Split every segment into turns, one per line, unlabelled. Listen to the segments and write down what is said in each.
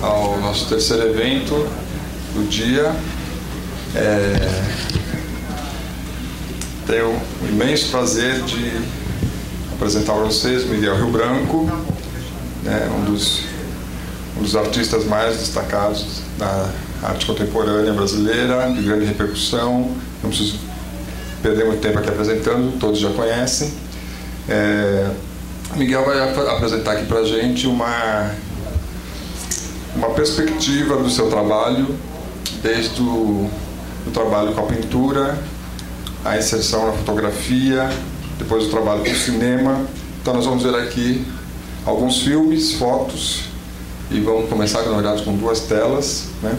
ao nosso terceiro evento do dia. Tenho o imenso prazer de apresentar para vocês Miguel Rio Branco, né, um dos artistas mais destacados da arte contemporânea brasileira, de grande repercussão. Não preciso perder muito tempo aqui apresentando, todos já conhecem. Miguel vai apresentar aqui para a gente uma perspectiva do seu trabalho, desde o trabalho com a pintura, a inserção na fotografia, depois o trabalho com o cinema. Então nós vamos ver aqui alguns filmes, fotos, e vamos começar, na verdade, com 2 telas, né?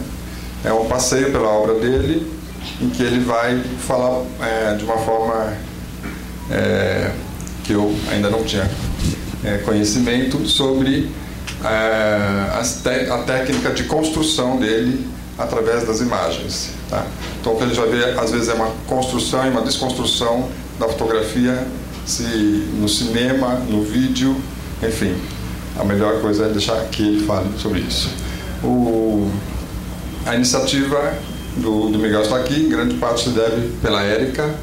É um passeio pela obra dele, em que ele vai falar de uma forma que eu ainda não tinha conhecimento sobre a técnica de construção dele através das imagens, tá? Então o que a gente vai ver às vezes é uma construção e uma desconstrução da fotografia, se no cinema, no vídeo, enfim. A melhor coisa é deixar que ele fale sobre isso. A iniciativa do Miguel está aqui, em grande parte se deve pela Érica,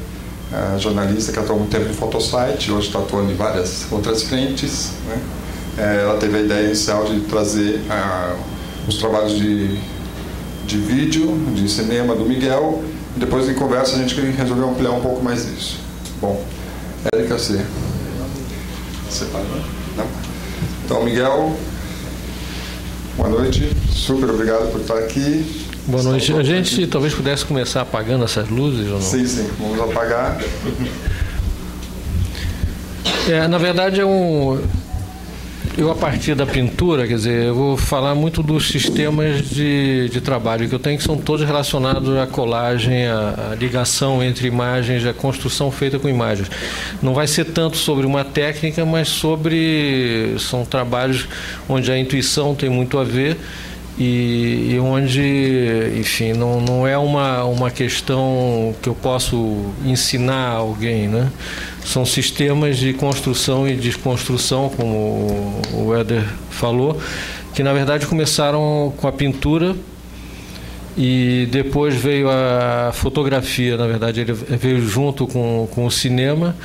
a jornalista que atuou muito tempo no Photosite, hoje está atuando em várias outras frentes, né? Ela teve a ideia inicial de trazer os trabalhos de vídeo, de cinema do Miguel, e depois em conversa a gente resolveu ampliar um pouco mais isso. Bom, Érica, você para? Não? Então, Miguel, boa noite, super obrigado por estar aqui.
Boa noite. A gente talvez pudesse começar apagando essas luzes ou não?
Sim, vamos apagar.
Na verdade eu, a partir da pintura, quer dizer, eu vou falar muito dos sistemas de trabalho que eu tenho, que são todos relacionados à colagem, à ligação entre imagens, à construção feita com imagens. Não vai ser tanto sobre uma técnica, mas são trabalhos onde a intuição tem muito a ver e onde, enfim, não é uma questão que eu posso ensinar a alguém, né? São sistemas de construção e desconstrução, como o Éder falou, que na verdade começaram com a pintura e depois veio a fotografia. Na verdade ele veio junto com o cinema,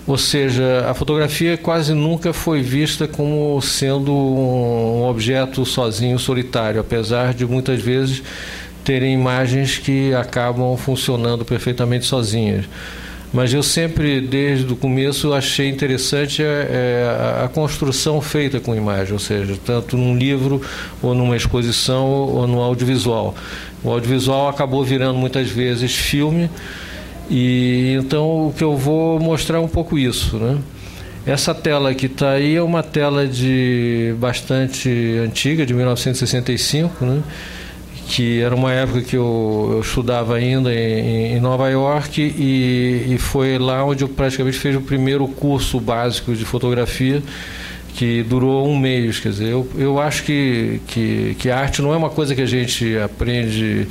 ou seja, a fotografia quase nunca foi vista como sendo um objeto sozinho, solitário, apesar de muitas vezes terem imagens que acabam funcionando perfeitamente sozinhas. Mas eu sempre, desde o começo, achei interessante a construção feita com imagem, ou seja, tanto num livro, ou numa exposição, ou no audiovisual. O audiovisual acabou virando muitas vezes filme, e então o que eu vou mostrar é um pouco isso, né? Essa tela que está aí é uma tela bastante antiga, de 1965, né? Que era uma época que eu estudava ainda em Nova York e foi lá onde eu praticamente fiz o primeiro curso básico de fotografia, que durou 1 mês. Quer dizer, eu acho que a arte não é uma coisa que a gente aprende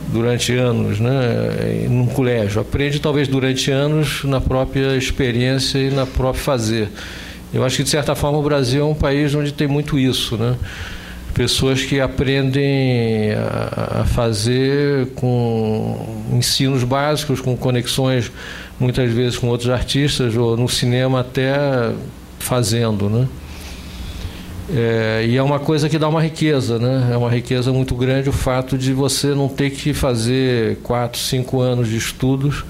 durante anos, né, num colégio. Aprende talvez durante anos na própria experiência e na própria fazer. Eu acho que, de certa forma, o Brasil é um país onde tem muito isso, né? Pessoas que aprendem a fazer com ensinos básicos, com conexões muitas vezes com outros artistas, ou no cinema até fazendo, né? E é uma coisa que dá uma riqueza, né? É uma riqueza muito grande o fato de você não ter que fazer 4, 5 anos de estudos,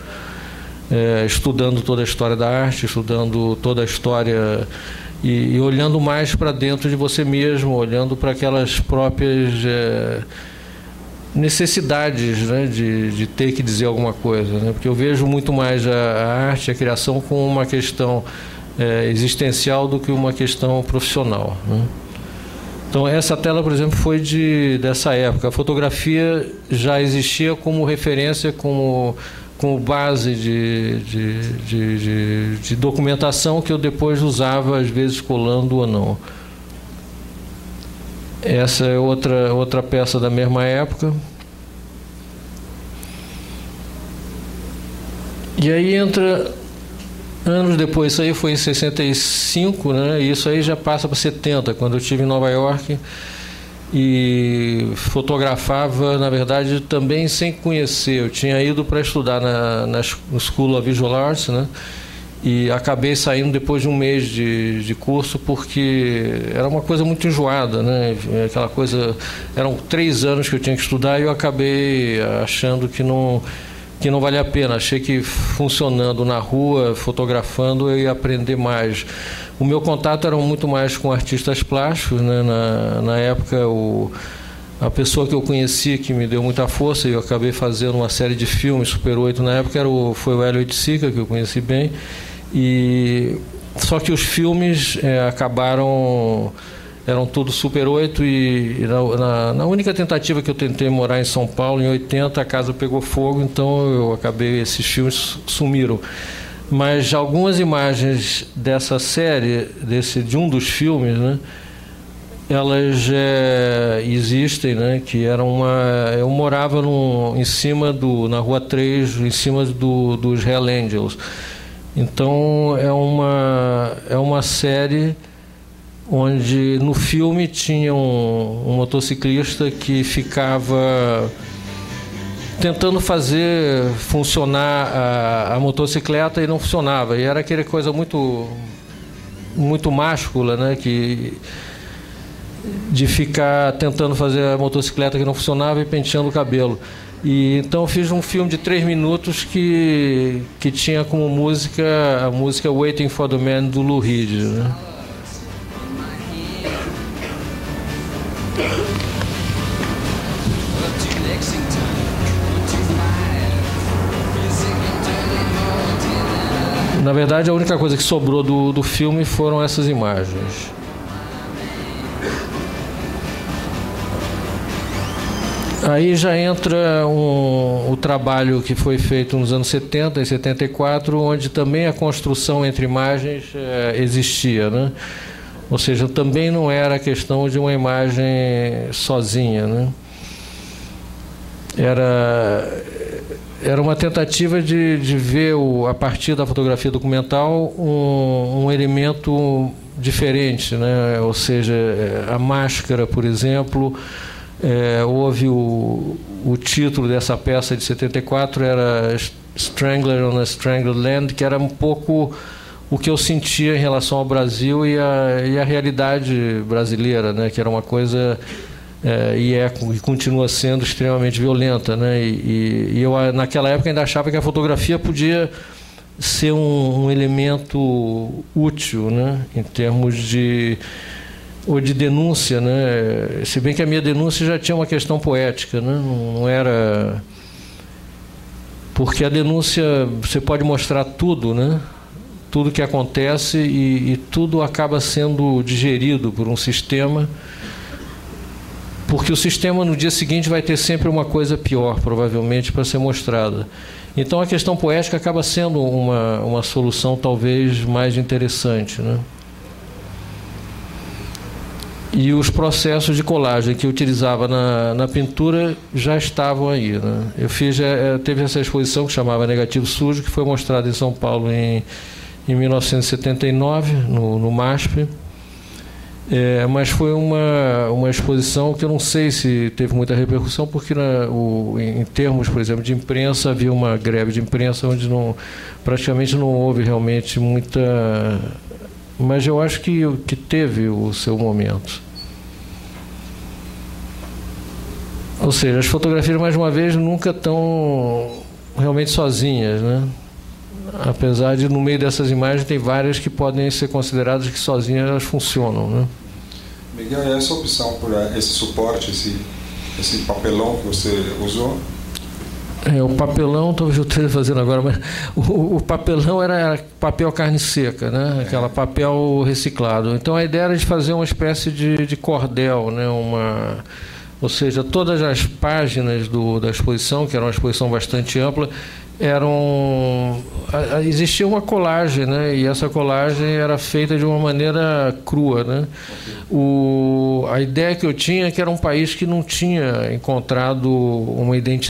estudando toda a história da arte, estudando toda a história e olhando mais para dentro de você mesmo, olhando para aquelas próprias necessidades, né, de ter que dizer alguma coisa, né? Porque eu vejo muito mais a arte, a criação, como uma questão existencial do que uma questão profissional, né? Então essa tela, por exemplo, foi dessa época. A fotografia já existia como referência, como base de documentação, que eu depois usava, às vezes colando ou não. Essa é outra peça da mesma época. E aí entra anos depois, isso aí foi em 65, né? E isso aí já passa para 70, quando eu estive em Nova York. e fotografava, na verdade, também sem conhecer. Eu tinha ido para estudar na School of Visual Arts, né? E acabei saindo depois de um mês de curso, porque era uma coisa muito enjoada, né? Aquela coisa, eram 3 anos que eu tinha que estudar e eu acabei achando que não valia a pena. Achei que funcionando na rua, fotografando, eu ia aprender mais. O meu contato era muito mais com artistas plásticos, né? Na época, a pessoa que eu conheci, que me deu muita força, e eu acabei fazendo uma série de filmes, Super 8 na época, foi o Elliot Sica, que eu conheci bem. Só que os filmes eram tudo Super 8, e na única tentativa que eu tentei morar em São Paulo, em 80, a casa pegou fogo, então esses filmes sumiram. Mas algumas imagens dessa série, de um dos filmes, né, elas existem, né, que era eu morava em cima na Rua 3, em cima dos Hell Angels. Então é uma série onde no filme tinha um motociclista que ficava tentando fazer funcionar a motocicleta e não funcionava. E era aquela coisa muito, muito máscula, né? De ficar tentando fazer a motocicleta que não funcionava e penteando o cabelo. E então eu fiz um filme de 3 minutos que tinha como música a música Waiting for the Man, do Lou Reed, né? Na verdade, a única coisa que sobrou do filme foram essas imagens. Aí já entra o trabalho que foi feito nos anos 70 e 74, onde também a construção entre imagens existia, né? Ou seja, também não era a questão de uma imagem sozinha, né? Era uma tentativa de ver, a partir da fotografia documental, um elemento diferente, né? Ou seja, a máscara, por exemplo, houve o título dessa peça de 74 era Strangler on a Strangled Land, que era um pouco o que eu sentia em relação ao Brasil e a realidade brasileira, né? Que era uma coisa... e continua sendo extremamente violenta, né? E eu naquela época ainda achava que a fotografia podia ser um elemento útil, né? Em termos de denúncia, né? Se bem que a minha denúncia já tinha uma questão poética, né? Não era, porque a denúncia você pode mostrar tudo, né? Tudo que acontece e tudo acaba sendo digerido por um sistema. Porque o sistema no dia seguinte vai ter sempre uma coisa pior, provavelmente, para ser mostrada. Então a questão poética acaba sendo uma solução talvez mais interessante, né? E os processos de colagem que eu utilizava na pintura já estavam aí, né? Teve essa exposição que chamava Negativo Sujo, que foi mostrada em São Paulo em 1979, no MASP. Mas foi uma exposição que eu não sei se teve muita repercussão, porque em termos, por exemplo, de imprensa, havia uma greve de imprensa onde praticamente não houve realmente muita... Mas eu acho que teve o seu momento. Ou seja, as fotografias, mais uma vez, nunca estão realmente sozinhas, né? Apesar de, no meio dessas imagens, tem várias que podem ser consideradas que sozinhas elas funcionam, né?
Miguel, e essa opção por esse suporte, esse papelão que você usou?
O papelão, talvez eu esteja fazendo agora, mas o papelão era papel carne seca, né? Aquela papel reciclado. Então a ideia era de fazer uma espécie de cordel, né? Ou seja, todas as páginas da exposição, que era uma exposição bastante ampla, existia uma colagem, né? E essa colagem era feita de uma maneira crua, né? A ideia que eu tinha é que era um país que não tinha encontrado uma identidade